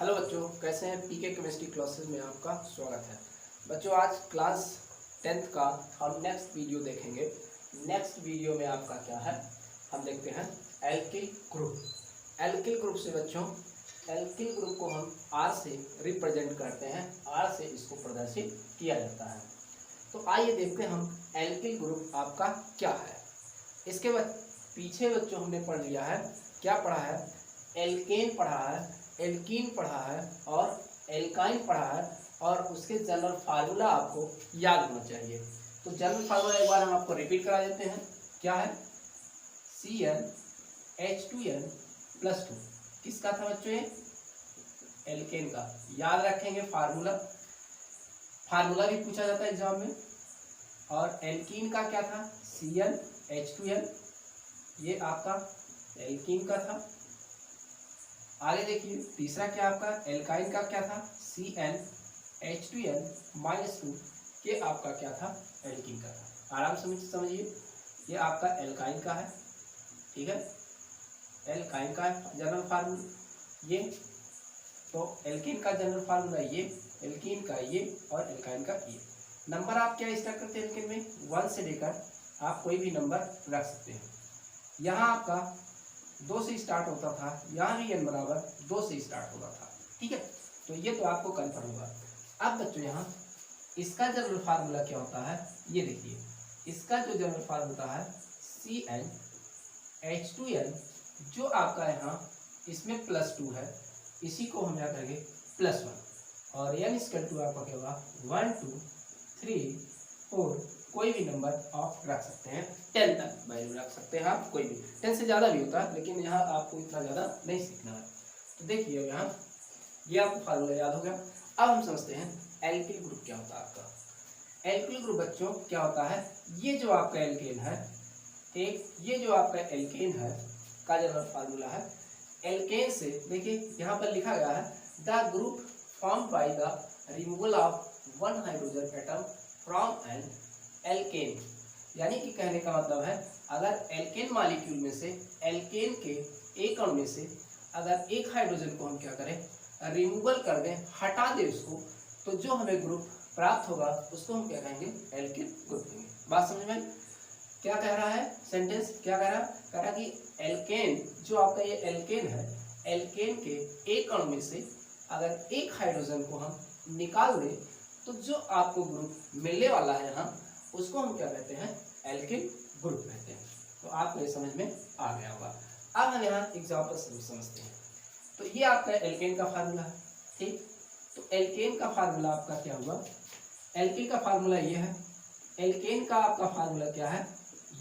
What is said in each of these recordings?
Hello बच्चों, कैसे हैं। पीके केमिस्ट्री क्लासेस में आपका स्वागत है। बच्चों आज क्लास 10th का हम नेक्स्ट वीडियो देखेंगे। नेक्स्ट वीडियो में आपका क्या है, हम देखते हैं एल्किल ग्रुप। एल्किल ग्रुप से बच्चों, एल्किल ग्रुप को हम आर से रिप्रेजेंट करते हैं, आर से इसको प्रदर्शित किया जाता है। तो आइए देखते हैं हम एल्किल ग्रुप आपका क्या है। इसके बाद पीछे बच्चों हमने पढ़ लिया है, क्या पढ़ा है, एल्केन पढ़ा है, एल्कीन पढ़ा है और एल्काइन पढ़ा है, और उसके जनरल फार्मूला आपको याद होना चाहिए। तो जनरल फार्मूला एक बार हम आपको रिपीट करा देते हैं। क्या है, CnH2n+2 किसका था बच्चों, ये एल्केन का। याद रखेंगे फार्मूला, फार्मूला भी पूछा जाता है एग्जाम में। और एल्कीन का क्या था, CnH2n, ये आपका एल्कीन का था। आगे देखिए तीसरा क्या आपका, एल्काइन का क्या था, CnH2n-2, ये आपका क्या था, एल्कीन का था। आराम से समझिए, ये आपका एल्काइन का है, ठीक है, एल्काइन का जनरल फार्मूला ये। तो एल्कीन का जनरल फार्मूला ये, एल्कीन का ये और एल्काइन का ये। नंबर आप क्या स्टार्ट करते हैं एल्कीन में, 1 से लेकर आप कोई भी नंबर रख सकते हैं। यहाँ आपका 2 से स्टार्ट होता था, यहाँ भी n बराबर 2 से स्टार्ट होता था, ठीक है। तो ये तो आपको कन्फर्म होगा। अब बच्चों यहाँ इसका जनरल फार्मूला क्या होता है, ये देखिए, इसका जो जनरल फार्मूला है CnH2n, जो आपका यहाँ इसमें +2 है, इसी को हम यहाँ करेंगे +1, और n = आपका क्या होगा 1 2 3 4, कोई भी नंबर आप रख सकते हैं, 10 तक वैल्यू रख सकते हैं आप, कोई भी 10 से ज़्यादा भी होता है, लेकिन यहाँ आपको इतना ज़्यादा नहीं सीखना है। तो देखिए यहाँ ये आपको फार्मूला याद हो गया। अब हम समझते हैं एल्किल ग्रुप क्या होता है आपका। एल्किल ग्रुप बच्चों क्या होता है, ये जो आपका एल्केन है, एक ये जो आपका एल्केन है का जनरल फार्मूला है। एल्केन से देखिए यहाँ पर लिखा गया है, the group formed by the removal of 1 hydrogen atom from an alkane. यानी कि कहने का मतलब है, अगर एल्केन मॉलिक्यूल में से, एल्केन के एक अणु में से अगर एक हाइड्रोजन को हम क्या करें, रिमूवल कर दें, हटा दें उसको, तो जो हमें ग्रुप प्राप्त होगा उसको हम क्या कहेंगे, एल्किल ग्रुप कहेंगे। बात समझ में, क्या कह रहा है सेंटेंस, क्या कह रहा कि एल्केन, जो आपका ये एल्केन है, एल्केन के एक अणु में से अगर एक हाइड्रोजन को हम निकाल दें, तो जो आपको ग्रुप मिलने वाला है यहाँ, उसको हम क्या कहते हैं, एल्किल ग्रुप कहते हैं। तो आपको ये समझ में आ गया होगा। अब हम यहाँ एग्जाम्पल समझते हैं। तो ये आपका एल्केन का फार्मूला है, ठीक। तो एल्केन का फार्मूला आपका क्या हुआ, एल्किल का फार्मूला ये है, एल्केन का आपका फार्मूला क्या है,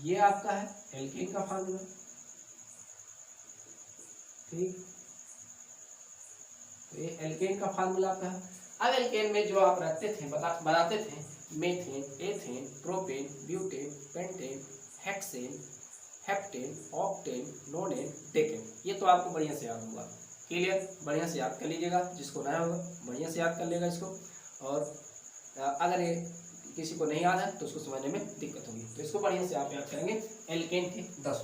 ये आपका है एल्केन का फार्मूला, ठीक। तो ये एल्केन का फार्मूला आपका है। अब एल्केन में जो आप रखते थे, बनाते थे, methane, ethane, propane, butane, pentane, hexane, heptane, octane, नोनेन, decane, ये तो आपको बढ़िया से याद होगा। क्लियर, बढ़िया से याद कर लीजिएगा, जिसको नया होगा बढ़िया से याद कर लेगा इसको। और अगर ये किसी को नहीं याद है तो उसको समझने में दिक्कत होगी, तो इसको बढ़िया से आप याद करेंगे, एल्केन के 10,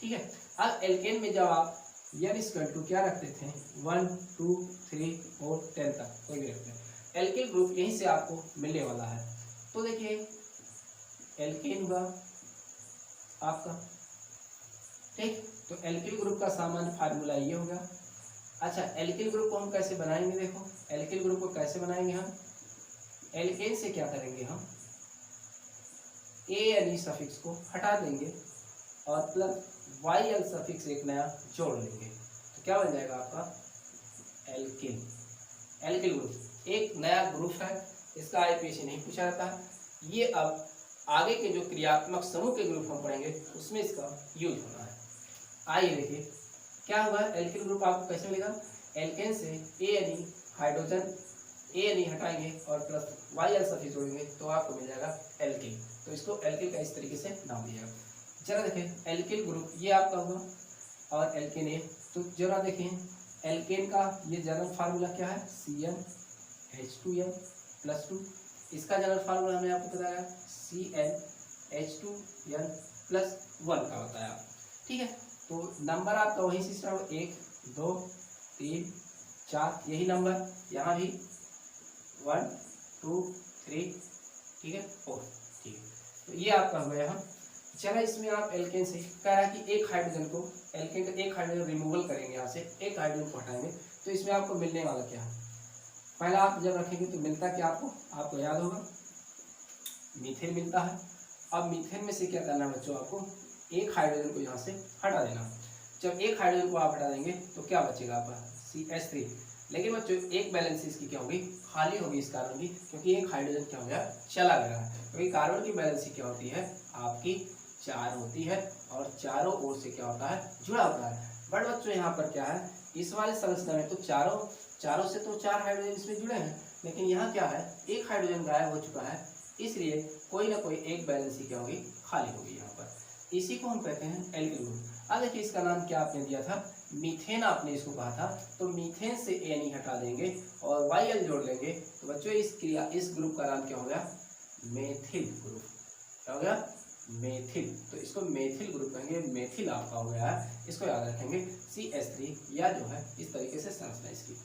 ठीक है। अब एल्केन में जब आप n क्या रखते थे, 1 2 3 4 10 तक कोई भी रखते हैं, एल्किल ग्रुप यहीं से आपको मिलने वाला है। तो देखिए एल्केन हुआ आपका, ठीक। तो एल्किल ग्रुप का सामान्य फार्मूला ये होगा। अच्छा, एल्किल ग्रुप को हम कैसे बनाएंगे, देखो एल्किल ग्रुप को कैसे बनाएंगे हम, एल्केन से क्या करेंगे हम, ANE सफिक्स को हटा देंगे और प्लस YL सफिक्स एक नया जोड़ लेंगे, तो क्या बन जाएगा आपका एल्किल। एल्किल ग्रुप एक नया ग्रुप है, इसका IPSC नहीं पूछा जाता है। ये अब आगे के जो क्रियात्मक समूह के ग्रुप हम पढ़ेंगे उसमें इसका यूज होना है। आइए देखिए क्या होगा, एल्किल ग्रुप आपको कैसे मिलेगा, एल्केन से ANE हाइड्रोजन, ANE हटाएंगे और प्लस YL सफिक्स जोड़ेंगे, तो आपको मिल जाएगा एल्किल। तो इसको एल्किल का इस तरीके से नाम दिया। जरा देखें एल्किल ग्रुप ये आपका होगा, और एल्केन ए, तो जरा देखें एल्केन का ये जनरल फार्मूला क्या है, CnH2n+2, इसका जनरल फार्मूला हमने आपको बताया CnH2n+1 का बताया, ठीक है। तो नंबर आपका वहीं से स्टार्ट, 1 2 3 4, यही नंबर यहाँ भी 1 2 3, ठीक है 4, ठीक है। तो ये आपका हो गया। हम चला इसमें आप एल्केन से कह रहा है कि एक हाइड्रोजन को एल्केन का एक हाइड्रोजन रिमूवल करेंगे, यहाँ से एक हाइड्रोजन को हटाएंगे, तो इसमें आपको मिलने वाला क्या है। पहला आप जब रखेंगे तो मिलता क्या आपको याद होगा, मीथेन मिलता है। अब मीथेन में से क्या करना है बच्चों, आपको एक हाइड्रोजन को यहाँ से हटा देना। जब एक हाइड्रोजन को आप हटा देंगे तो क्या बचेगा आपका CH3। लेकिन बच्चों एक बैलेंस इसकी क्या होगी, खाली होगी इस कारण की, क्योंकि एक हाइड्रोजन क्या हो गया, चला गया है। क्योंकि कार्बन की बैलेंस क्या होती है आपकी 4 होती है और चारों ओर से क्या होता है, जुड़ा होता है। बट बच्चों यहाँ पर क्या है, इस वाले संरचना में तो चारों से तो 4 हाइड्रोजन इसमें जुड़े हैं, लेकिन यहाँ क्या है, एक हाइड्रोजन गायब हो चुका है, इसलिए कोई ना कोई एक बैलेंस क्या होगी, खाली होगी यहाँ पर। इसी को हम कहते हैं एल्किल ग्रुप। अब देखिए इसका नाम क्या आपने दिया था, मीथेन आपने इसको कहा था। तो मीथेन से एन हटा देंगे और YL जोड़ लेंगे, तो बच्चों इस ग्रुप का नाम क्या हो गया, मेथिल ग्रुप। क्या हो गया, मेथिल। तो इसको मेथिल ग्रुप कहेंगे, मेथिल आपका हो गया है, इसको याद रखेंगे CH3 या जो है इस तरीके से संरचना इसकी।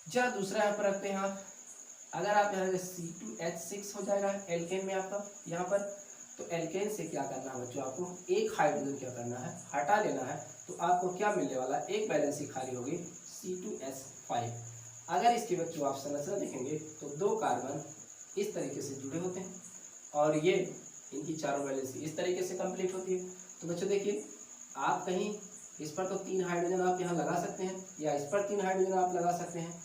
जरा दूसरा यहाँ पर रखते हैं आप, अगर आप यहाँ C2H6 हो जाएगा एल्केन में आपका यहाँ पर, तो एल्केन से क्या करना है बच्चों, आपको एक हाइड्रोजन क्या करना है, हटा लेना है। तो आपको क्या मिलने वाला, एक बैलेंस खाली होगी C2S5। अगर इसके बच्चों आप संरचना देखेंगे तो 2 कार्बन इस तरीके से जुड़े होते हैं और ये इनकी चारों बैलेंस इस तरीके से कंप्लीट होती है। तो बच्चों देखिए आप कहीं इस पर तो 3 हाइड्रोजन आप यहाँ लगा सकते हैं, या इस पर 3 हाइड्रोजन आप लगा सकते हैं,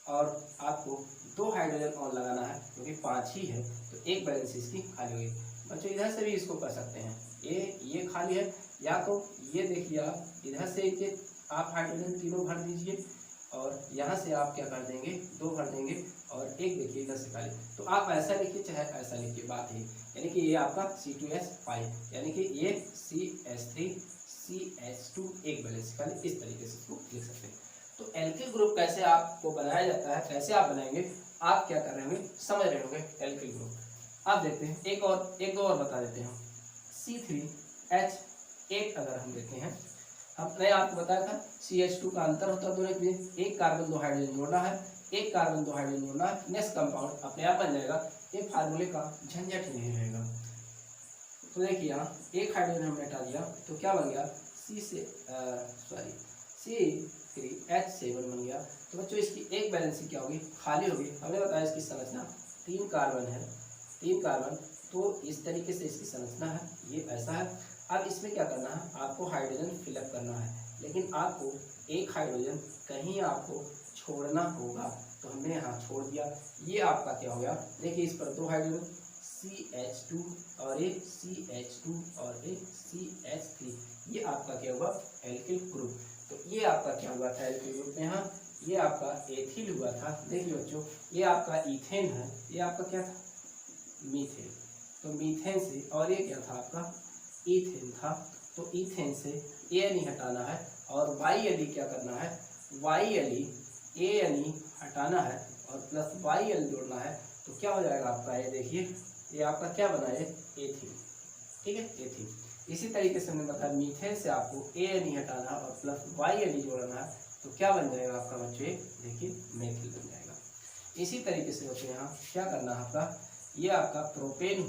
और आपको 2 हाइड्रोजन और लगाना है क्योंकि 5 ही है, तो एक बैलेंस इसकी खाली होगी। बच्चों इधर से भी इसको कर सकते हैं, ये खाली है, या तो ये देखिए आप इधर से एक आप हाइड्रोजन तीनों भर दीजिए और यहाँ से आप क्या कर देंगे, 2 भर देंगे और एक देखिए इधर से खाली। तो आप ऐसा लिखिए चाहे ऐसा लिखिए, बात है यानी कि ये आपका C2S5 यानी कि ये CH3 CH2 एक बैलेंस खाली, इस तरीके से इसको लिख सकते हैं। तो एल्किल ग्रुप कैसे आपको बनाया जाता है, कैसे आप बनाएंगे, आप क्या कर रहे होंगे, समझ रहे होंगे एल्किल ग्रुप। आप देखते हैं एक दो और बता देते हैं। C3H8 अगर हम देखते हैं, हमने आपको बताया था CH2 का अंतर होता है दोनों के बीच, एक कार्बन 2 हाइड्रोजन जोड़ना है, एक कार्बन 2 हाइड्रोजन जोड़ना है, नेक्स्ट कंपाउंड अपने आप बन जाएगा। ये फार्मूले का झंझट ही नहीं रहेगा। तो देखिए यहाँ एक हाइड्रोजन हमने हटा दिया तो क्या बन गया, C3H7 बन गया। तो बच्चों इसकी एक बैलेंस क्या होगी, खाली होगी। हमने बताया इसकी संरचना 3 कार्बन है, 3 कार्बन, तो इस तरीके से इसकी संरचना है, ये ऐसा है। अब इसमें क्या करना है, आपको हाइड्रोजन फिलअप करना है, लेकिन आपको एक हाइड्रोजन कहीं आपको छोड़ना होगा, तो हमने यहाँ छोड़ दिया। ये आपका क्या हो गया, देखिए इस पर 2 हाइड्रोजन CH2 और एक CH2 और एक CH3, ये आपका क्या हुआ, एल्किल ग्रुप। तो ये आपका क्या हुआ था एल्किल ग्रुप में, यहाँ ये आपका एथिल हुआ था। देखिए बच्चों ये आपका इथेन है, ये आपका क्या था, मीथेन। तो मीथेन से, और ये क्या था आपका, इथेन था। तो इथेन से ANE हटाना है और YLE क्या करना है, YLE ANE हटाना है और प्लस YL जोड़ना है। तो क्या हो जाएगा आपका, ये देखिए ये आपका क्या बना है, एथिल। ठीक है, एथिल। इसी तरीके से हमने बताया मीथेन से आपको ANE हटाना और प्लस YLE जोड़ना है, तो क्या बन जाएगा आपका बच्चों, देखिए मेथिल बन जाएगा। इसी तरीके से बच्चों यहाँ क्या करना है आपका, ये आपका प्रोपेन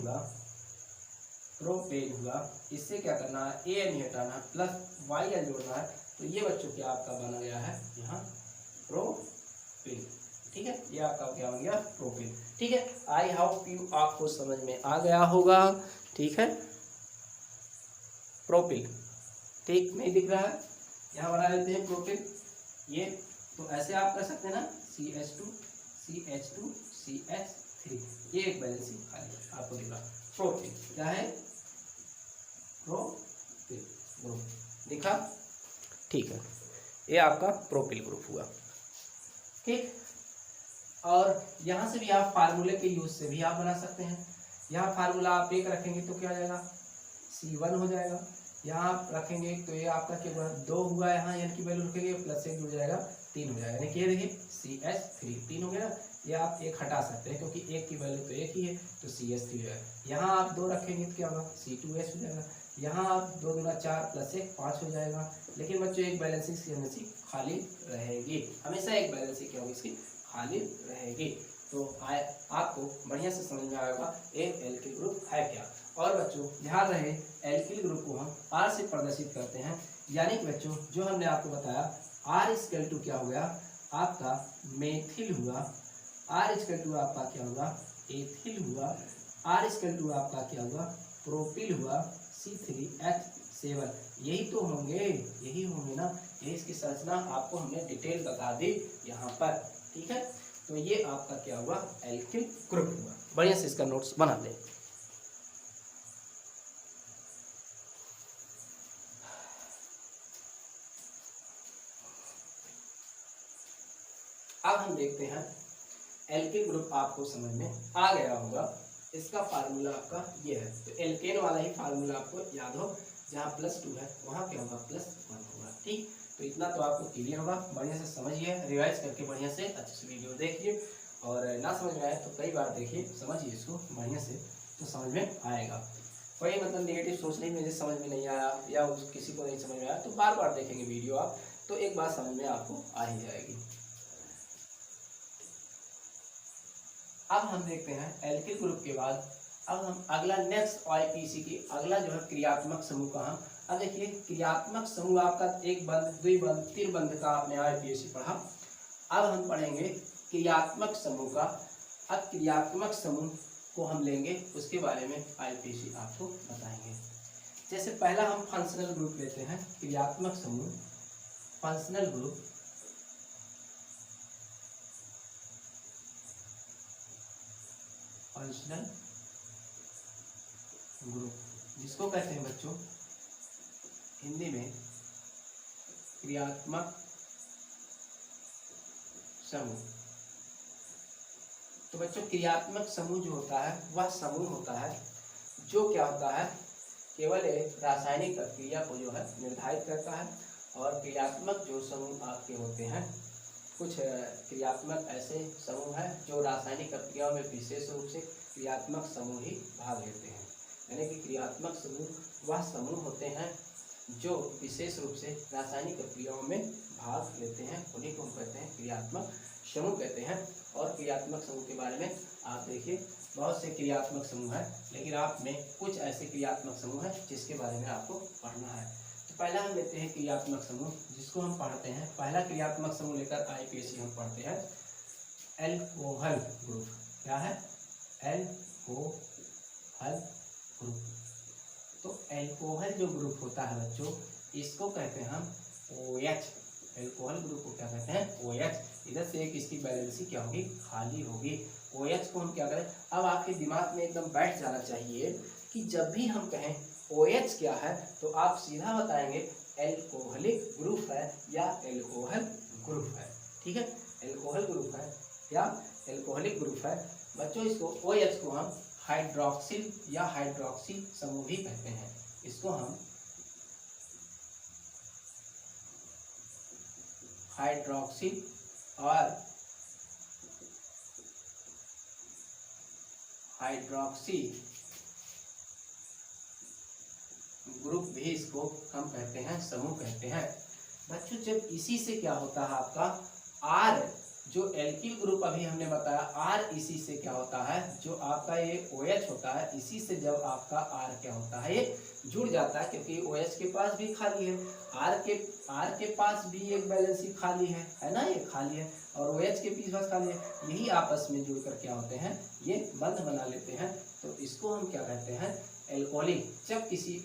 हुआ, इससे क्या करना है, ANE हटाना है प्लस YL जोड़ना है। तो ये बच्चों क्या आपका बना गया है यहाँ प्रोपेन। ठीक है, ये आपका क्या बन गया, प्रोपेन। ठीक है, आई होप यू आपको समझ में आ गया होगा। ठीक है, प्रोपिल, ठीक नहीं दिख रहा है, यहाँ बना लेते हैं प्रोपिल। ये तो ऐसे आप कर सकते हैं ना, CH2 CH3, ये एक बैलेंसिंग खाली आपको दिख रहा। प्रोपिल क्या है, प्रोपिल ग्रुप दिखा। ठीक है, ये आपका प्रोपिल ग्रुप हुआ। ठीक, और यहाँ से भी आप फार्मूले के यूज से भी आप बना सकते हैं। यहाँ फार्मूला आप एक रखेंगे तो क्या हो जाएगा, C1 हो जाएगा। यहाँ आप रखेंगे तो ये आपका क्या हुआ, 2 हुआ, यहाँ यानी कि वैल्यू रखेंगे प्लस 1 जुड़ जाएगा, 3 हो जाएगा। यानी कि ये देखिए CH3 3 हो गया ना, ये आप एक हटा सकते हैं क्योंकि एक की वैल्यू तो एक ही है, तो CH3 हो जाएगा। यहाँ आप 2 रखेंगे तो क्या होगा, C2H हो जाएगा। यहाँ आप 2 दूना 4 प्लस 1 5 हो जाएगा। लेकिन बच्चों एक बैलेंसिंग की खाली रहेगी, हमेशा एक बैलेंसिंग क्या होगी इसकी खाली रहेगी। तो आपको बढ़िया से समझ में आएगा एक एल्किल ग्रुप है क्या। और बच्चों ध्यान रहे एल्किल ग्रुप को हम R से प्रदर्शित करते हैं, यानी कि बच्चों जो हमने आपको बताया R इक्वल टू क्या हुआ आपका मेथिल हुआ, R इक्वल टू आपका क्या हुआ एथिल हुआ, R इक्वल टू आपका क्या हुआ प्रोपिल हुआ, C3H7 यही तो होंगे, यही होंगे ना, यही इसकी संरचना आपको हमने डिटेल बता दी यहाँ पर। ठीक है, तो ये आपका क्या हुआ एल्किल ग्रुप हुआ। बढ़िया से इसका नोट्स बना लें। अब हम देखते हैं एल्किल ग्रुप आपको समझ में आ गया होगा। इसका फार्मूला आपका ये है, तो एल्केन वाला ही फार्मूला आपको याद हो, जहाँ +2 है वहाँ क्या होगा +1 होगा। ठीक, तो इतना तो आपको क्लियर होगा। बढ़िया से समझिए, रिवाइज करके बढ़िया से अच्छे से वीडियो देखिए, और ना समझ में आए तो कई बार देखिए, समझिए इसको बढ़िया से, तो समझ में आएगा। कोई मतलब नेगेटिव सोच नहीं, मुझे समझ में नहीं आया या किसी को नहीं समझ में आया तो बार बार देखेंगे वीडियो आप, तो एक बार समझ में आपको आ ही जाएगी। अब हम देखते हैं एल्किल ग्रुप के बाद अब हम अगला नेक्स्ट IPC की अगला जो है क्रियात्मक समूह का हम अब देखिए क्रियात्मक समूह आपका एक बंध, द्वि बंध, तीन बंध का आपने IPSC पढ़ा। अब हम पढ़ेंगे क्रियात्मक समूह का। अब क्रियात्मक समूह को हम लेंगे, उसके बारे में IPSC आपको बताएंगे। जैसे पहला हम फंक्शनल ग्रुप लेते हैं, क्रियात्मक समूह फंक्शनल ग्रुप। फंक्शनल ग्रुप जिसको कहते हैं बच्चों हिंदी में क्रियात्मक समूह। तो बच्चों क्रियात्मक समूह जो होता है वह समूह होता है जो क्या होता है केवल एक रासायनिक प्रक्रिया को जो है निर्धारित करता है। और क्रियात्मक जो समूह आपके होते हैं, कुछ क्रियात्मक ऐसे समूह हैं जो रासायनिक प्रक्रियाओं में विशेष रूप से क्रियात्मक समूह ही भाग लेते हैं। यानी कि क्रियात्मक समूह वह समूह होते हैं जो विशेष रूप से रासायनिक प्रक्रियाओं में भाग लेते हैं, उन्हीं को हम कहते हैं क्रियात्मक समूह कहते हैं। और क्रियात्मक समूह के बारे में आप देखिए, बहुत से क्रियात्मक समूह हैं, लेकिन आप में कुछ ऐसे क्रियात्मक समूह हैं जिसके बारे में आपको पढ़ना है। तो पहला हम लेते हैं क्रियात्मक समूह, जिसको हम पढ़ते हैं। पहला क्रियात्मक समूह लेकर IPSC हम पढ़ते हैं एल्कोहल ग्रुप। क्या है? Alcohol group. तो एल्कोहल जो ग्रुप होता है बच्चों, इसको कहते हैं हम OH। एल्कोहल ग्रुप को क्या कहते हैं? OH। इधर से एक इसकी बैलेंसी क्या होगी? खाली होगी। OH को हम क्या करें? अब आपके दिमाग में एकदम बैठ जाना चाहिए कि जब भी हम कहें OH क्या है तो आप सीधा बताएंगे एल्कोहलिक ग्रुप है या एल्कोहल ग्रुप है। ठीक है, एल्कोहल ग्रुप है या एल्कोहलिक ग्रुप है। बच्चों इसको OH को हम हाइड्रोक्सिल या हाइड्रोक्सी समूह भी कहते हैं। इसको हम हाइड्रोक्सिल और हाइड्रोक्सी ग्रुप भी इसको हम कहते हैं, समूह कहते हैं। बच्चों जब इसी से क्या होता है आपका R, जो एल्किल ग्रुप अभी हमने बताया R, इसी से क्या होता है जो आपका ये OH होता है, इसी से जब आपका R क्या होता है ये जुड़ जाता है, क्योंकि OH के पास भी खाली है, R के पास भी एक बैलेंसी खाली है ना, ये खाली है, और OH के पास खाली है। यही आपस में जुड़कर क्या होते हैं ये बंध बना लेते हैं। तो इसको हम क्या कहते हैं? एल्कोहलिक। जब किसी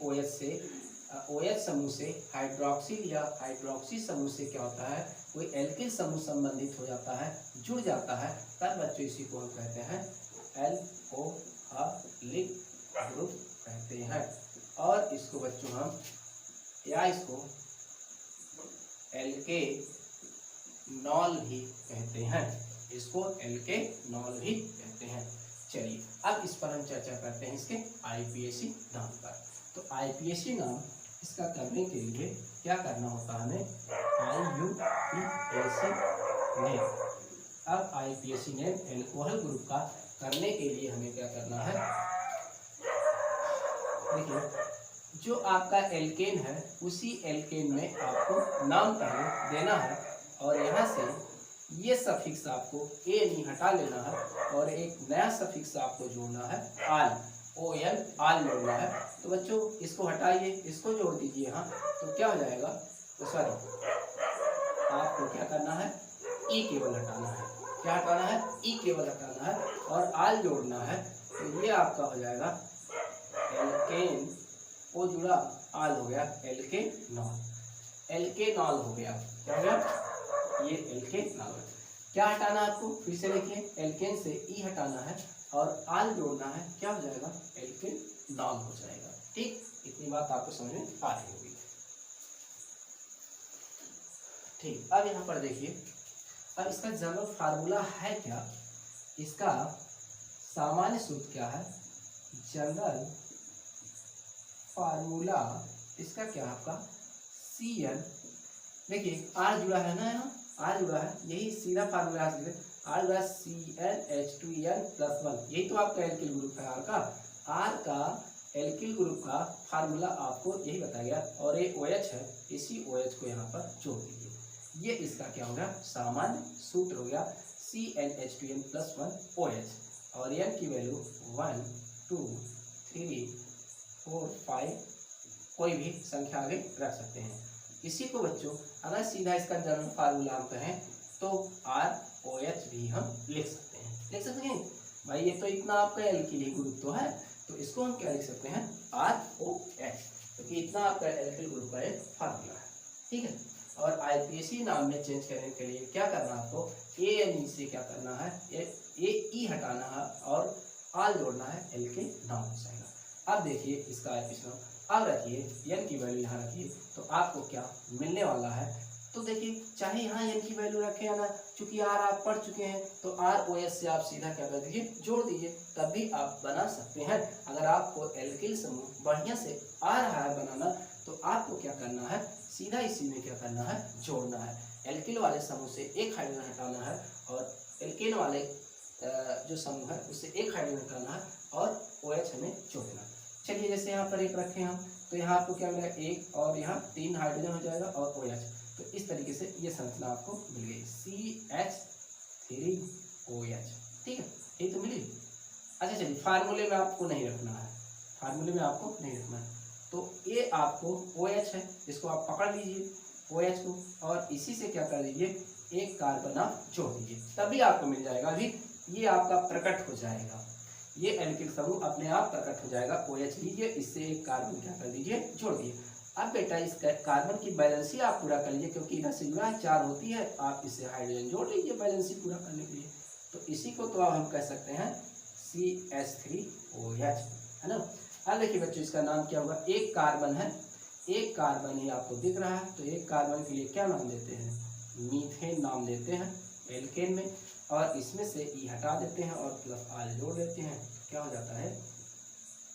OH समूह से हाइड्रोक्सिल या हाइड्रोक्सी समूह से क्या होता है कोई एल्किल समूह संबंधित हो जाता है, जुड़ जाता है, तब बच्चों इसी को हम कहते हैं एल्कोहलिक ग्रुप कहते हैं। और इसको बच्चों हम या इसको एल्केनॉल भी कहते हैं, इसको एल्केनॉल भी कहते हैं। चलिए अब इस पर हम चर्चा करते हैं इसके IPSC नाम पर। तो IPSC नाम इसका करने के लिए क्या करना होता है हमें? IUPAC name. अब IPSC नेम एल्कोहल ग्रुप का करने के लिए हमें क्या करना है? देखिए जो आपका एल्केन है उसी एल्केन में आपको नाम पहले देना है और यहाँ से ये सफिक्स आपको ए नहीं हटा लेना है और एक नया सफिक्स आपको जोड़ना है आल, ओ एल, आल जोड़ना है। तो बच्चों इसको हटाइए, इसको जोड़ दीजिए यहाँ, तो क्या हो जाएगा, तो सॉरी आपको क्या करना है, ई केवल हटाना है। क्या हटाना है, ई केवल हटाना है और आल जोड़ना है। तो ये आपका हो जाएगा एल्केन, ओ जुड़ा, आल हो गया एल्केनॉल, एल्केनॉल हो गया। क्या हो गया, ये एल्केनॉल। क्या हटाना है आपको, फिर से देखिए, एल्केन से ई हटाना है और आल जोड़ना है, क्या हो जाएगा, एल्केनॉल हो जाएगा। ठीक, इतनी बात आपको समझ में आ रही होगी। ठीक, अब यहाँ पर देखिए, अब इसका जनरल फार्मूला है क्या, इसका सामान्य सूत्र क्या है, जनरल फार्मूला इसका क्या है आपका Cl, देखिए R जुड़ा है ना, यहाँ R जुड़ा है, यही सीधा फार्मूला R जुड़ा CnH2n+1, यही तो आपका एल्किल ग्रुप है R का। R का एल्किल ग्रुप का फार्मूला आपको यही बताया गया और ये OH है, इसी OH को यहाँ पर जोड़ दीजिए। ये इसका क्या हो गया, सामान्य सूत्र हो गया CnH2n+1 OH और n की वैल्यू 1 2 3 4 5 कोई भी संख्या आगे रख सकते हैं। इसी को बच्चों अगर सीधा इसका जनरल फार्मूला हम कहें तो ROH भी हम लिख सकते हैं। लिख सकते हैं भाई, ये तो इतना आपका एल्किल ही ग्रुप तो है, तो इसको हम क्या लिख सकते हैं, ROH, क्योंकि इतना आपका एल्किल ग्रुप का एक फार्मूला है। ठीक है, और IPAC नाम में चेंज करने के लिए क्या करना है आपको, ANE से क्या करना है, E हटाना है और आल जोड़ना है, एल्केनॉल हो जाएगा। अब देखिए इसका IPAC नाम, अब रखिए n की वैल्यू यहाँ रखिए, तो आपको क्या मिलने वाला है, तो देखिए चाहे यहाँ n की वैल्यू रखें या ना, चूंकि R आप पढ़ चुके हैं तो ROH से आप सीधा क्या कर दीजिए, जोड़ दीजिए, तब भी आप बना सकते हैं। अगर आपको एल्किल समूह बढ़िया से आ रहा है बनाना, तो आपको क्या करना है, सीधा इसी में क्या करना है, जोड़ना है। एल्किल वाले समूह से एक हाइड्रोजन हटाना है और एल्केन वाले जो समूह है उससे एक हाइड्रोजन हटाना है और OH हमें जोड़ना है। चलिए जैसे यहाँ पर एक रखें हम, तो यहाँ आपको क्या मिलेगा, एक और यहाँ 3 हाइड्रोजन हो जाएगा और OH, तो इस तरीके से ये संरचना आपको मिल गई CH3OH। ठीक है, ये तो मिली। अच्छा चलिए, फार्मूले में आपको नहीं रखना है, फार्मूले में आपको नहीं रखना है, तो ये आपको OH है, इसको आप पकड़ लीजिए OH को और इसी से क्या कर लीजिए, एक कार्बन आप जोड़ दीजिए, तभी आपको मिल जाएगा। अभी ये आपका प्रकट हो जाएगा, ये एल्किल समूह अपने आप प्रकट हो जाएगा। OH लीजिए, इससे एक कार्बन क्या कर दीजिए, जोड़ दिए। अब बेटा इस कार्बन की बैलेंसी आप पूरा कर लीजिए, क्योंकि इधर से जुड़ा है 4 होती है, आप इससे हाइड्रोजन जोड़ लीजिए बैलेंसी पूरा करने के लिए। तो इसी को तो हम कह सकते हैं CH3OH, है ना। अब देखिए बच्चों इसका नाम क्या होगा, एक कार्बन है, एक कार्बन ही आपको दिख रहा है, तो एक कार्बन के लिए क्या नाम देते हैं, मीथेन नाम देते हैं एल्केन में, और इसमें से ई हटा देते हैं और प्लस आल जोड़ देते हैं, क्या हो जाता है,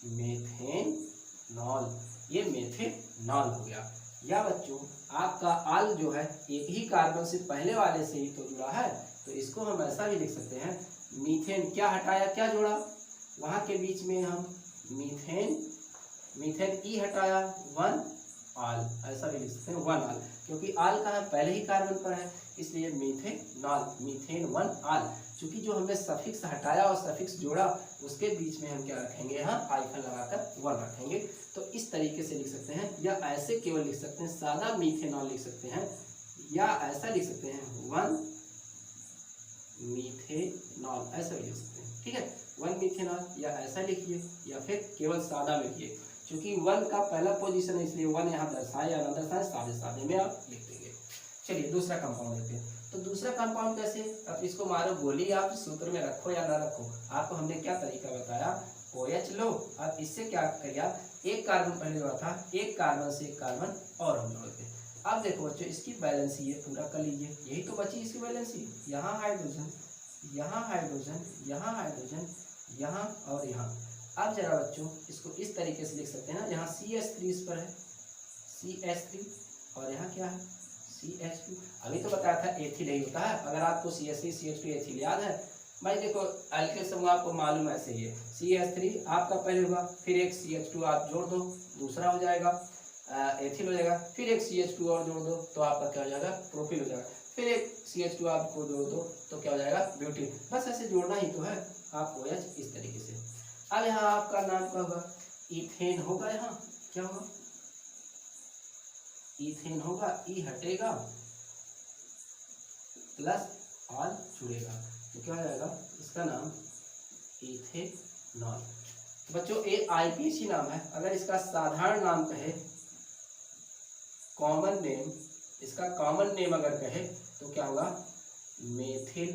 मेथेनॉल। ये मेथेनॉल हो गया। या बच्चों आपका आल जो है एक ही कार्बन से पहले वाले से ही तो जुड़ा है, तो इसको हम ऐसा भी लिख सकते हैं, मीथेन क्या हटाया क्या जोड़ा, वहां के बीच में हम मीथेन, मीथेन ई हटाया 1 आल, ऐसा भी लिख सकते हैं 1 आल, क्योंकि आल कहाँ पहले ही कार्बन पर है, इसलिए मीथेनॉल, मीथेन 1 आल। चूंकि जो हमने सफिक्स हटाया और सफिक्स जोड़ा उसके बीच में हम क्या रखेंगे, यहाँ हाइफन लगाकर 1 रखेंगे। तो इस तरीके से लिख सकते हैं, या ऐसे केवल लिख सकते हैं, सादा मीथेनॉल लिख सकते हैं, या ऐसा लिख सकते हैं 1 मीथेनॉल, ऐसा भी लिख सकते हैं। ठीक है, 1 मीथेनॉल, या ऐसा लिखिए या फिर केवल सादा लिखिए, क्योंकि 1 का पहला पोजीशन है, इसलिए 1 यहाँ दर्शाए या ना दर्शाए, सादे सादे में आप लिख देंगे। चलिए दूसरा कंपाउंड लेते हैं। तो दूसरा कंपाउंड कैसे, अब इसको मारो गोली, आप सूत्र में रखो या ना रखो, आपको हमने क्या तरीका बताया, OH लो, अब इससे क्या किया, एक कार्बन पहले जोड़ा था, एक कार्बन से एक कार्बन और हम जोड़ते हैं। अब देखो बच्चों इसकी बैलेंसी ये पूरा कर लीजिए, यही तो बची इसकी बैलेंसी, यहाँ हाइड्रोजन, यहाँ हाइड्रोजन, यहाँ हाइड्रोजन, यहाँ और यहाँ। अब जरा बच्चों इसको इस तरीके से लिख सकते हैं ना, यहाँ CH3 इस पर है, CH3, और यहाँ क्या है CH2। अभी तो बताया था एथिल ही होता है, अगर आपको CH3 CH2 एथिल याद है भाई देखो एल्केन समूह आपको मालूम है ऐसे ही है, CH3 आपका पहले होगा, फिर एक CH2 आप जोड़ दो, दूसरा हो जाएगा एथिल हो जाएगा, फिर एक CH2 और जोड़ दो तो आपका क्या हो जाएगा, प्रोपिल हो जाएगा, फिर एक CH2 आपको जोड़ दो तो क्या हो जाएगा, ब्यूटीन। बस ऐसे जोड़ना ही तो है आपको OH इस तरीके से। अब यहाँ आपका नाम क्या होगा, इथेन होगा, यहाँ क्या होगा, इथेन होगा, ई हटेगा प्लस ऑल जुड़ेगा तो क्या हो जाएगा, इसका नाम इथेनॉल। बच्चों ये IPAC नाम है, अगर इसका साधारण नाम कहे, कॉमन नेम, इसका कॉमन नेम अगर कहे तो क्या होगा, मेथिल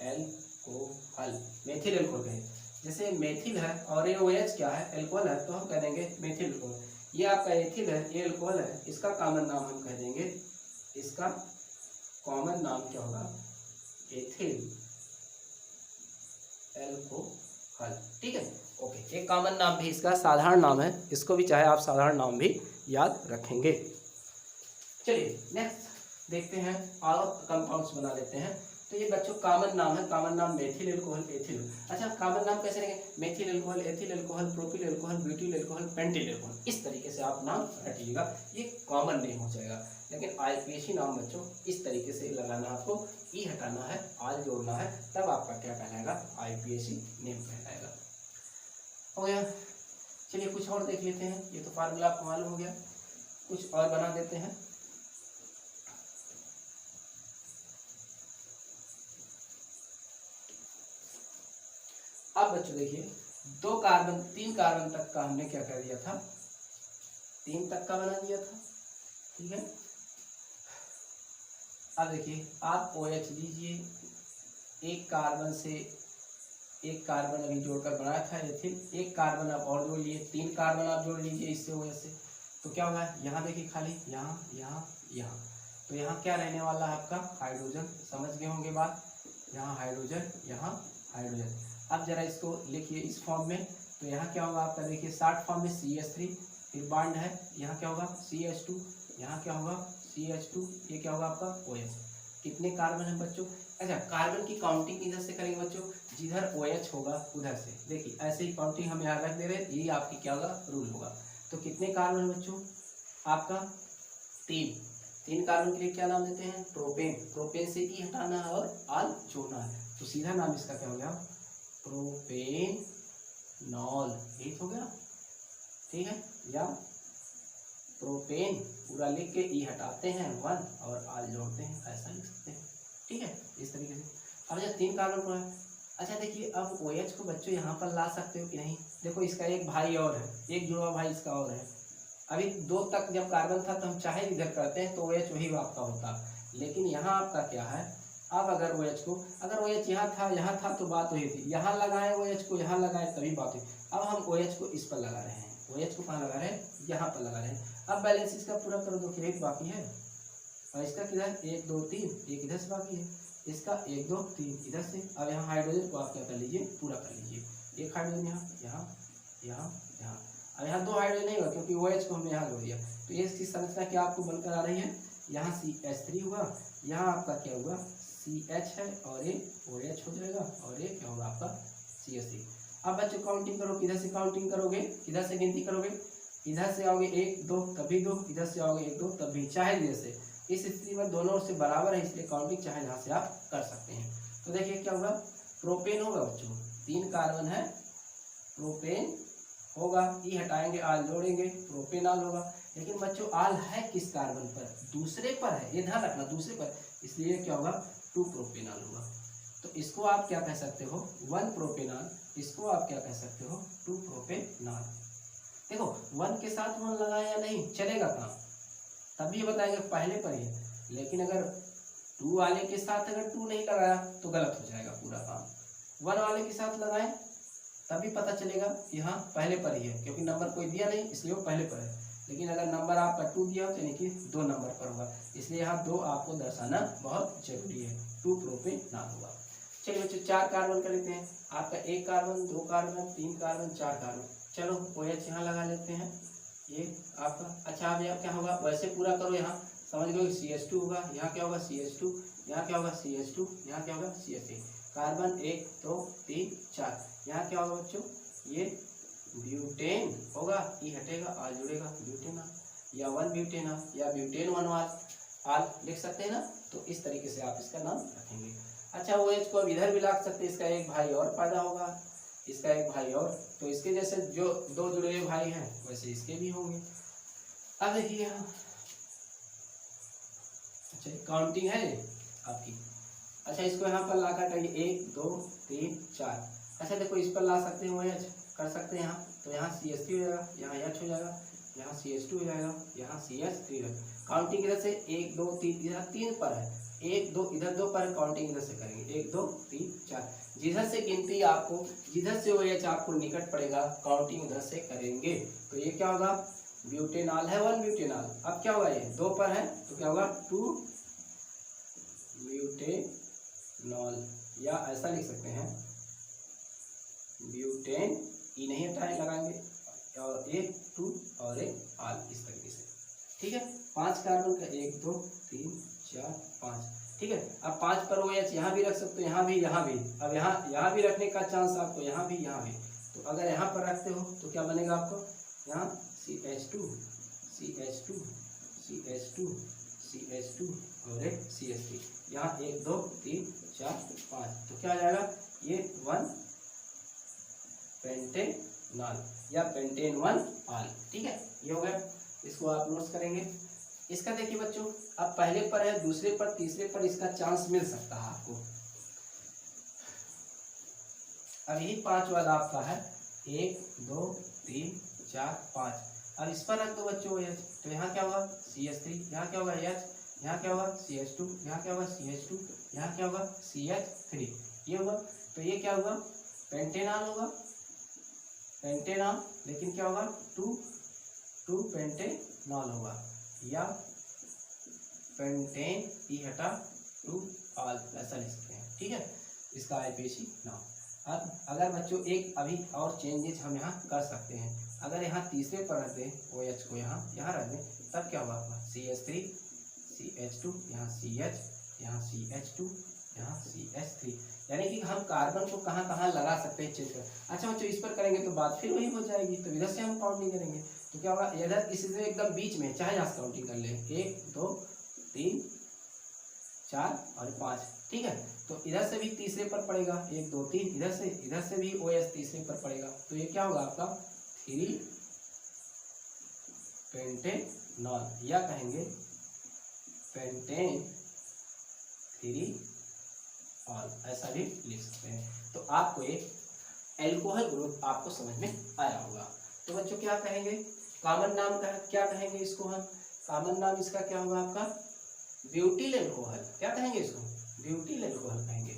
एल्कोहल, मेथिल एल्कोहल कहे। जैसे मेथिल है और ये OH क्या है, एल्कोहल है, तो हम कह देंगे मेथिल एल्कोहल। ये आपका एथिल है, ये एल्कोहल है, इसका कॉमन नाम हम कह देंगे, इसका कॉमन नाम क्या होगा, एथिल एल्कोहल। ठीक है, ओके। एक कॉमन नाम भी इसका साधारण नाम है, इसको भी चाहे आप साधारण नाम भी याद रखेंगे। चलिए नेक्स्ट देखते हैं, और कंपाउंड्स बना लेते हैं। तो ये बच्चों कॉमन नाम है, कॉमन नाम मेथिल एल्कोहल, एथिल। अच्छा कॉमन नाम कैसे रहेंगे, methyl alcohol, ethyl alcohol, propyl alcohol, butyl alcohol, pentyl alcohol, इस तरीके से आप नाम रखिएगा, ये कॉमन नेम हो जाएगा। लेकिन IPAC नाम बच्चों इस तरीके से लगाना, आपको ई हटाना है, आल जोड़ना है, तब आपका क्या कहलाएगा, IPAC नेम कहलाएगा। हो गया। चलिए कुछ और देख लेते हैं, ये तो फार्मूला आपको मालूम हो गया, कुछ और बना देते हैं। अब बच्चों देखिए, 2 कार्बन 3 कार्बन तक का हमने क्या कर दिया था, 3 तक का बना दिया था, ठीक है। अब देखिए आप OH लीजिए, एक कार्बन से एक कार्बन अभी जोड़कर बनाया था एथिल, एक कार्बन आप और जोड़ लिए, 3 कार्बन आप जोड़ लीजिए इससे OH से, तो क्या होगा, यहाँ देखिए खाली, यहाँ यहाँ यहाँ, तो यहाँ क्या रहने वाला है आपका, हाइड्रोजन। समझ गए होंगे बात, यहाँ हाइड्रोजन, यहाँ हाइड्रोजन। अब जरा इसको लिखिए इस फॉर्म में, तो यहाँ क्या होगा आपका, देखिए शॉर्ट फॉर्म में CH3, फिर बॉन्ड है, यहाँ क्या होगा CH2, यहाँ क्या होगा CH2, ये क्या होगा आपका OH। कितने कार्बन है बच्चों, अच्छा कार्बन की काउंटिंग किधर से करेंगे बच्चों, जिधर OH होगा उधर से। देखिए ऐसे ही काउंटिंग हम यहाँ रख दे रहे हैं, यही आपकी क्या होगा, रूल होगा। तो कितने कार्बन बच्चों, आपका 3 कार्बन के लिए क्या नाम देते हैं, प्रोपेन। प्रोपेन से ई हटाना है और आल जोड़ना है, तो सीधा नाम इसका क्या हो गया, प्रोपेनॉल, यही हो गया, ठीक है। या प्रोपेन पूरा लिख के ई हटाते हैं 1 और आल जोड़ते हैं, ऐसा लिख सकते हैं, ठीक है, इस तरीके से। अब जब 3 कार्बन को है, अच्छा देखिए अब OH को बच्चों यहाँ पर ला सकते हो कि नहीं, देखो इसका एक भाई और है, एक जुड़वा भाई इसका और है। अभी 2 तक जब कार्बन था तो हम चाहे इधर करते हैं तो OH वही आपका होता, लेकिन यहाँ आपका क्या है, अब अगर OH को, अगर OH यहाँ था तो बात हुई थी, यहाँ लगाए OH को, यहाँ लगाए तभी बात हुई। अब हम OH को इस पर लगा रहे हैं, OH को कहाँ लगा रहे हैं, यहाँ पर लगा रहे हैं। अब बैलेंस इसका पूरा करो, दो एक बाकी है, और इसका किधर 1 2 3, एक इधर से बाकी है, इसका 1 2 3 इधर से। अब यहाँ हाइड्रोजन को आप क्या कर लीजिए, पूरा कर लीजिए, एक हाइड्रोजन यहाँ यहाँ यहाँ यहाँ। अब यहाँ 2 हाइड्रोजन नहीं होगा क्योंकि OH को हमने यहाँ जोड़ दिया, तो ये इसकी संरचना क्या आपको बनकर आ रही है, यहाँ CH3 हुआ, यहाँ आपका क्या हुआ CH है और ये OH हो जाएगा, और ये क्या होगा आपका CH3। अब बच्चों काउंटिंग करो, किधर से काउंटिंग करोगे, किधर से गिनती करोगे, इधर से आओगे 1 2 तभी 2, इधर से आओगे 1 2 तभी, चाहे जैसे। इस स्थिति में दोनों ओर से बराबर है, इसलिए काउंटिंग चाहे जहाँ से आप कर सकते हैं। तो देखिए क्या होगा, प्रोपेन होगा बच्चों, 3 कार्बन है, प्रोपेन होगा, ई हटाएंगे आल जोड़ेंगे, प्रोपेनॉल होगा। लेकिन बच्चों आल है किस कार्बन पर, दूसरे पर है, ये ध्यान रखना, दूसरे पर, इसलिए क्या होगा 2 प्रोपेनॉल होगा। तो इसको आप क्या कह सकते हो, 1 प्रोपेनॉल, इसको आप क्या कह सकते हो 2 प्रोपेनॉल। देखो 1 के साथ 1 लगाया या नहीं, चलेगा काम, तभी बताएंगे पहले पर ही। लेकिन अगर 2 वाले के साथ अगर 2 नहीं लगाया तो गलत हो जाएगा पूरा काम। 1 वाले के साथ लगाएं तभी पता चलेगा यहाँ पहले पर ही है, क्योंकि नंबर कोई दिया नहीं इसलिए वो पहले पर है। लेकिन अगर नंबर आपका 2 दिया हो तो यानी कि 2 नंबर पर होगा, इसलिए यहाँ 2 आपको दर्शाना बहुत जरूरी है, 2 प्रोपेनॉल होगा। चलिए बच्चों 4 कार्बन कर लेते हैं, आपका 1 कार्बन 2 कार्बन 3 कार्बन 4 कार्बन। चलो OH यहाँ लगा लेते हैं, ये आपका। अच्छा अब यहाँ क्या होगा, वैसे पूरा करो, यहाँ समझ लो CH2 होगा, यहाँ क्या होगा CH2, यहाँ क्या होगा CH2, यहाँ क्या होगा CH3, कार्बन 1 2 3 4, यहाँ क्या होगा बच्चों, ये ब्यूटेन होगा, ई हटेगा आल जुड़ेगा, ब्यूटेनॉल या 1 ब्यूटेनॉल या ब्यूटेन 1 आल लिख सकते हैं ना। तो इस तरीके से आप इसका नाम रखेंगे। अच्छा OH को अब इधर भी ला सकते हैं, इसका एक भाई और पैदा होगा, इसका एक भाई और, तो इसके जैसे जो दो जुड़े हुए भाई हैं वैसे इसके भी होंगे। अब देखिए अच्छा काउंटिंग है आपकी। अच्छा इसको यहाँ पर ला कर 1 2 3 4, अच्छा देखो इस पर ला सकते हैं OH, कर सकते हैं यहाँ, तो यहाँ CH3 हो जाएगा, यहाँ H हो जाएगा, यहाँ CH2 हो जाएगा, यहाँ CH3 है। काउंटिंग इधर से 1 2 3, इधर 3 पर है, 1 2 इधर 2 पर, काउंटिंग इधर से करेंगे 1 2 3 4, जिधर से गिनती आपको, जिधर से OH आपको निकट पड़ेगा काउंटिंग उधर से करेंगे। तो ये क्या होगा, ब्यूटेनॉल है 1 ब्यूटेनॉल, अब क्या होगा ये 2 पर है तो क्या होगा 2 ब्यूटेनॉल, या ऐसा लिख सकते हैं ब्यूटेन, ई नहीं हटाए लगाएंगे, और एक 2 और एक आल, इस तरीके से। ठीक है 5 कार्बन का 1 2 3 4 5, ठीक है। अब 5 पर OH यहाँ भी रख सकते हो, यहाँ भी, यहाँ भी, अब यहाँ भी रखने का चांस आपको, यहाँ भी, यहाँ भी। तो अगर यहाँ पर रखते हो तो क्या बनेगा आपको, यहाँ CH2 CH2 CH2 CH2 और एक CH3, यहाँ 1 2 3 4 5, तो क्या आ जाएगा ये 1 पेंटेनॉल या पेंटेन 1 आल। ठीक है ये हो गया, इसको आप नोट्स करेंगे। इसका देखिए बच्चों, अब पहले पर है, दूसरे पर, तीसरे पर इसका चांस मिल सकता है आपको। अब यही 5 वाला आपका है 1 2 3 4 5, अब इस पर रख दो बच्चों OH, तो यहाँ क्या होगा CH3, यहाँ क्या होगा H, यहाँ क्या होगा CH2, यहाँ क्या होगा CH2, यहाँ क्या होगा CH3, ये होगा। तो ये क्या होगा पेंटेनॉल होगा, पेंटेनॉल, लेकिन क्या होगा 2 पेंटेनॉल होगा, या पेंटेन ई हटा 2 आल, ऐसा लिख सकते हैं। ठीक है इसका IPAC नाम। अब अगर बच्चों एक अभी और चेंजेस हम यहाँ कर सकते हैं, अगर यहाँ तीसरे पर रख दें OH को, यहाँ रख दें, तब क्या होगा CH3 CH2, यहाँ CH, यहाँ CH2, यहाँ CH3, यानी कि हम कार्बन को कहाँ कहाँ लगा सकते हैं चेंज कर। अच्छा बच्चों इस पर करेंगे तो बात फिर वही हो जाएगी, तो इधर से हम काउंट नहीं करेंगे, तो क्या होगा इधर इससे एकदम बीच में, चाहे यहाँ से काउंटिंग कर ले 1 2 3 4 और 5। ठीक है तो इधर से भी तीसरे पर पड़ेगा 1 2 3, इधर से भी OH तीसरे पर पड़ेगा, तो ये क्या होगा आपका 3 पेंटेनॉल, या कहेंगे पेंटेन 3 ऑल, ऐसा भी लिख सकते हैं। तो आपको एक एल्कोहल ग्रुप आपको समझ में आया होगा। तो बच्चों क्या कहेंगे, कॉमन नाम का क्या कहेंगे इसको हम, कॉमन नाम इसका क्या होगा आपका ब्यूटिल एल्कोहल, क्या कहेंगे इसको ब्यूटिल एल्कोहल कहेंगे।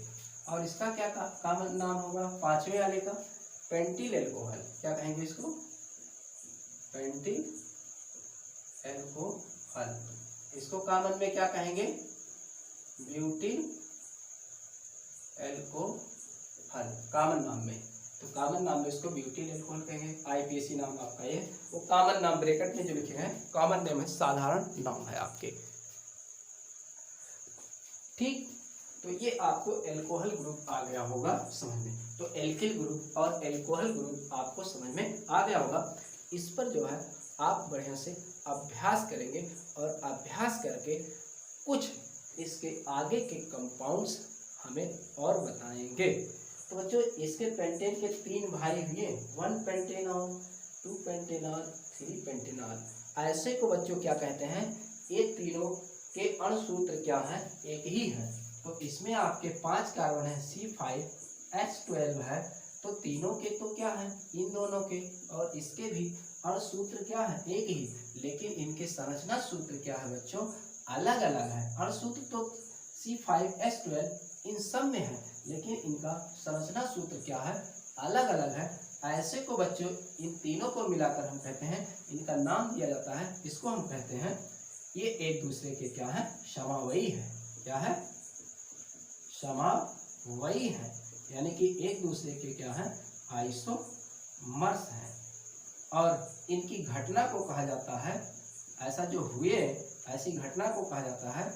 और इसका क्या कॉमन नाम होगा 5वें वाले का पेंटिल एल्कोहल, क्या कहेंगे इसको पेंटिल एल्कोहल, इसको कॉमन में क्या कहेंगे ब्यूटिल एल्कोहल कॉमन नाम में। तो कॉमन नाम में इसको ब्यूटिल एल्कोहल कहेंगे। IPAC नाम आपका ये, वो कॉमन नाम ब्रैकेट में जो लिखे हैं कॉमन नेम है, साधारण नाम है आपके। ठीक तो ये आपको एल्कोहल ग्रुप आ गया होगा समझ में। तो एल्किल ग्रुप और एल्कोहल ग्रुप आपको समझ में आ गया होगा। इस पर जो है आप बढ़िया से अभ्यास करेंगे और अभ्यास करके कुछ इसके आगे के कंपाउंड्स हमें और बताएंगे। तो बच्चों इसके पेंटेन के 3 भाई हुए, 1 पेंटेनॉल 2 पेंटेनॉल 3 पेंटेनॉल। ऐसे को बच्चों क्या कहते हैं, ये तीनों के अणुसूत्र क्या है एक ही है। तो इसमें आपके 5 कार्बन है C5H12 है, तो तीनों के तो क्या है इन दोनों के, और इसके भी अणुसूत्र क्या है एक ही, लेकिन इनके संरचना सूत्र क्या है बच्चों अलग अलग है। अणुसूत्र तो C5H12 इन सब में है, लेकिन इनका संरचना सूत्र क्या है अलग अलग है। ऐसे को बच्चों इन तीनों को मिलाकर हम कहते हैं, इनका नाम दिया जाता है, इसको हम कहते हैं ये एक दूसरे के क्या है समावयी है। क्या है समावयी है, यानी कि एक दूसरे के क्या है आइसोमर्स है। और इनकी घटना को कहा जाता है, ऐसा जो हुए ऐसी घटना को कहा जाता है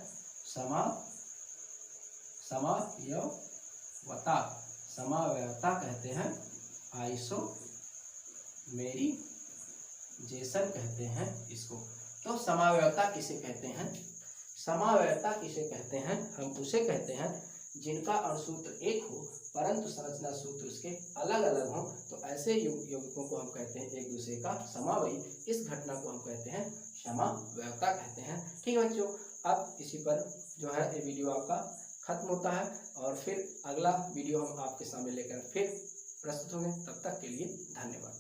समावयवता। समावयवता कहते हैं, आइसोमेरिजेशन कहते हैं इसको। तो समावयवता किसे कहते हैं? समावयवता किसे कहते हैं? हम उसे कहते हैं जिनका अणुसूत्र एक हो परंतु संरचना सूत्र उसके अलग अलग हों, तो ऐसे यौगिकों को हम कहते हैं एक दूसरे का समावयी। इस घटना को हम कहते हैं समावयवता कहते हैं। ठीक है बच्चों, अब इसी पर जो है ये वीडियो आपका खत्म होता है और फिर अगला वीडियो हम आपके सामने लेकर फिर प्रस्तुत होंगे। तब तक के लिए धन्यवाद।